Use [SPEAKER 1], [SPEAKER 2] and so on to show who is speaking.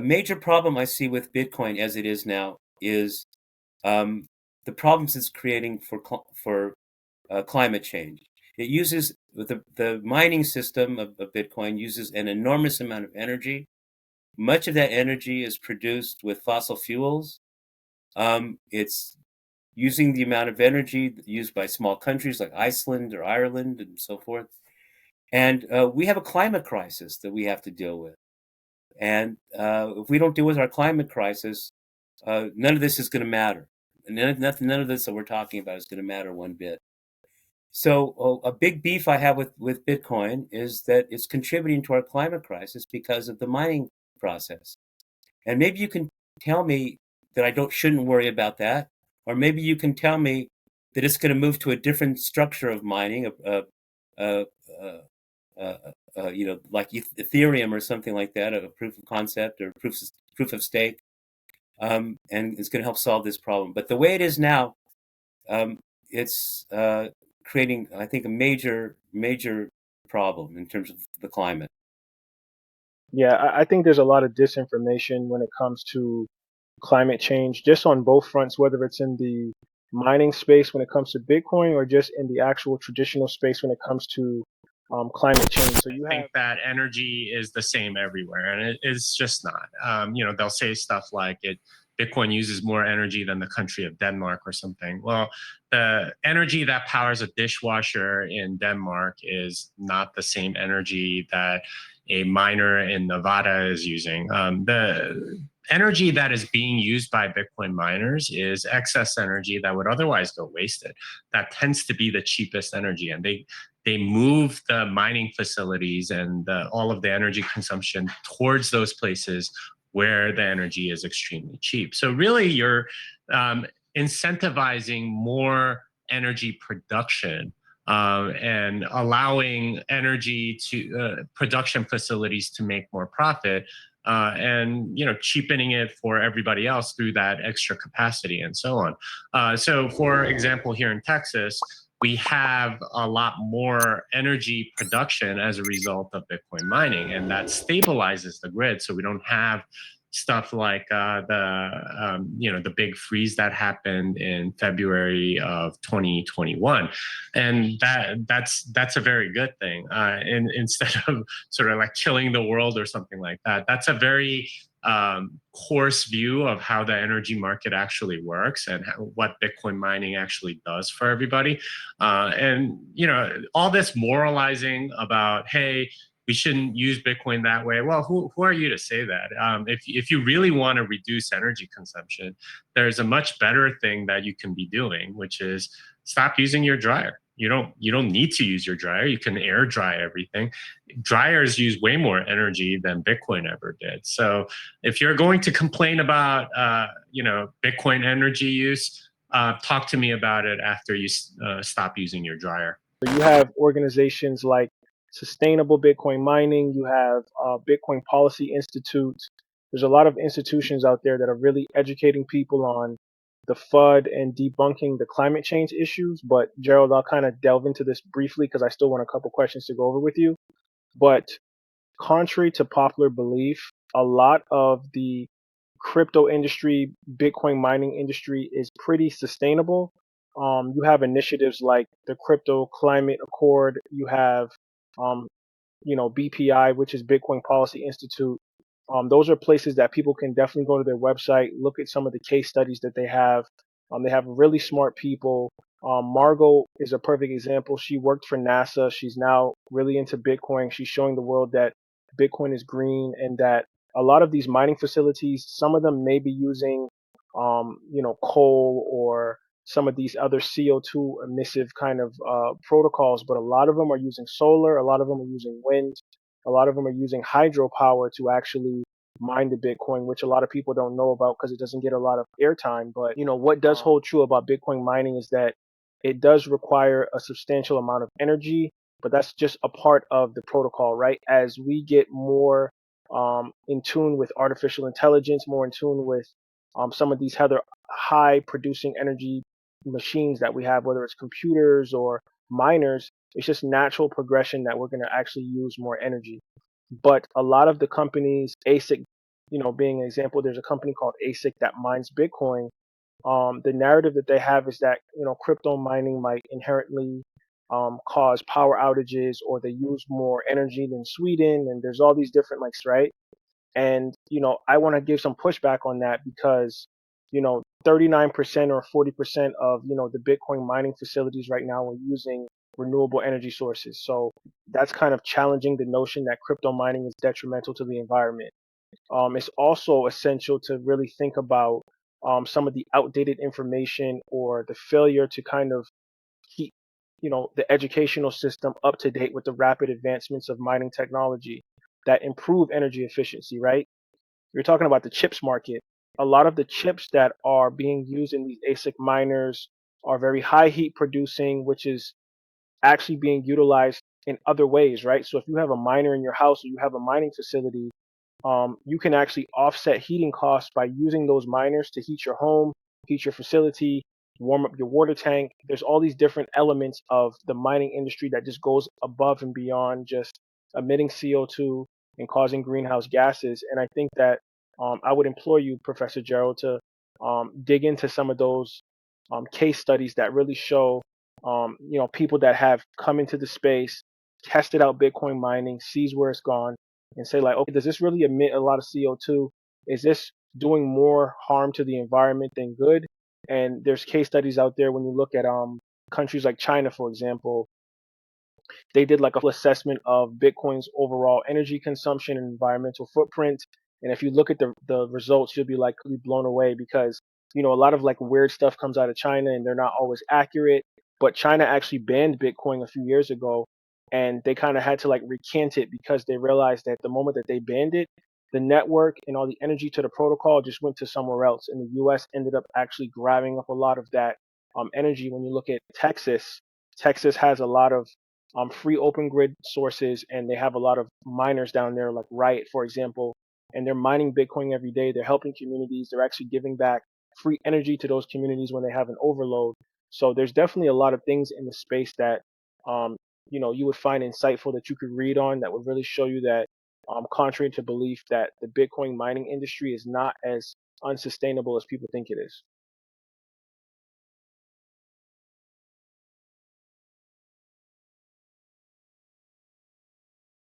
[SPEAKER 1] major problem I see with Bitcoin as it is now is um, the problems it's creating for climate change. It uses the mining system of Bitcoin uses an enormous amount of energy. Much of that energy is produced with fossil fuels. It's using the amount of energy used by small countries like Iceland or Ireland and so forth. And we have a climate crisis that we have to deal with. And if we don't deal with our climate crisis, none of this is going to matter. None of this that we're talking about is going to matter one bit. So a big beef I have with Bitcoin is that it's contributing to our climate crisis because of the mining process. And maybe you can tell me that shouldn't worry about that, or maybe you can tell me that it's going to move to a different structure of mining, uh, uh, like Ethereum or something like that, a proof of concept or proof of stake, and it's going to help solve this problem. But the way it is now, it's creating, I think, a major problem in terms of the climate.
[SPEAKER 2] Yeah, I think there's a lot of disinformation when it comes to climate change, just on both fronts, whether it's in the mining space when it comes to Bitcoin or just in the actual traditional space when it comes to climate change. So
[SPEAKER 3] I
[SPEAKER 2] you
[SPEAKER 3] think
[SPEAKER 2] have,
[SPEAKER 3] that energy is the same everywhere, and it's just not. They'll say stuff like Bitcoin uses more energy than the country of Denmark or something. Well, the energy that powers a dishwasher in Denmark is not the same energy that a miner in Nevada is using. The energy that is being used by Bitcoin miners is excess energy that would otherwise go wasted. That tends to be the cheapest energy, and they move the mining facilities and all of the energy consumption towards those places where the energy is extremely cheap. So really, you're incentivizing more energy production and allowing energy to production facilities to make more profit, and cheapening it for everybody else through that extra capacity and so on. So, for example, here in Texas, we have a lot more energy production as a result of Bitcoin mining, and that stabilizes the grid. So we don't have stuff like the big freeze that happened in February of 2021, and that's a very good thing. And instead of sort of like killing the world or something like that, that's a very coarse view of how the energy market actually works and what Bitcoin mining actually does for everybody. And all this moralizing about, hey, we shouldn't use Bitcoin that way. Well, who are you to say that? If you really want to reduce energy consumption, there's a much better thing that you can be doing, which is stop using your dryer. You don't need to use your dryer. You can air dry everything. Dryers use way more energy than Bitcoin ever did. So if you're going to complain about Bitcoin energy use, talk to me about it after you stop using your dryer.
[SPEAKER 2] you have organizations like Sustainable Bitcoin Mining, you have Bitcoin Policy Institute. There's a lot of institutions out there that are really educating people on the FUD and debunking the climate change issues. But Gerald, I'll kind of delve into this briefly because I still want a couple questions to go over with you. But contrary to popular belief, a lot of the crypto industry, Bitcoin mining industry is pretty sustainable. You have initiatives like the Crypto Climate Accord. You have, um, BPI, which is Bitcoin Policy Institute. Those are places that people can definitely go to their website, look at some of the case studies that they have. They have really smart people. Margot is a perfect example. She worked for NASA. She's now really into Bitcoin. She's showing the world that Bitcoin is green and that a lot of these mining facilities, some of them may be using, coal or some of these other CO2 emissive kind of protocols, but a lot of them are using solar, a lot of them are using wind, a lot of them are using hydropower to actually mine the Bitcoin, which a lot of people don't know about because it doesn't get a lot of airtime. But what does hold true about Bitcoin mining is that it does require a substantial amount of energy, but that's just a part of the protocol, right? As we get more in tune with artificial intelligence, more in tune with some of these other high producing energy machines that we have, whether it's computers or miners, it's just natural progression that we're going to actually use more energy. But a lot of the companies, ASIC being an example, there's a company called ASIC that mines Bitcoin. The narrative that they have is that crypto mining might inherently cause power outages, or they use more energy than Sweden, and there's all these different likes, right? And I want to give some pushback on that because 39% or 40% of the Bitcoin mining facilities right now are using renewable energy sources. So that's kind of challenging the notion that crypto mining is detrimental to the environment. It's also essential to really think about some of the outdated information or the failure to kind of keep the educational system up to date with the rapid advancements of mining technology that improve energy efficiency, right? You're talking about the chips market. A lot of the chips that are being used in these ASIC miners are very high heat producing, which is actually being utilized in other ways, right? So if you have a miner in your house or you have a mining facility, you can actually offset heating costs by using those miners to heat your home, heat your facility, warm up your water tank. There's all these different elements of the mining industry that just goes above and beyond just emitting CO2 and causing greenhouse gases. And I think that I would implore you, Professor Gerald, to dig into some of those case studies that really show, people that have come into the space, tested out Bitcoin mining, sees where it's gone, and say like, okay, does this really emit a lot of CO2? Is this doing more harm to the environment than good? And there's case studies out there when you look at countries like China, for example. They did like a full assessment of Bitcoin's overall energy consumption and environmental footprint. And if you look at the results, you'll be like really blown away because, a lot of like weird stuff comes out of China and they're not always accurate. But China actually banned Bitcoin a few years ago, and they kind of had to like recant it because they realized that the moment that they banned it, the network and all the energy to the protocol just went to somewhere else. And the US ended up actually grabbing up a lot of that energy. When you look at Texas, Texas has a lot of free open grid sources, and they have a lot of miners down there, like Riot, for example, and they're mining Bitcoin every day. They're helping communities. They're actually giving back free energy to those communities when they have an overload. So there's definitely a lot of things in the space that you would find insightful that you could read on that would really show you that, contrary to belief, that the Bitcoin mining industry is not as unsustainable as people think it is.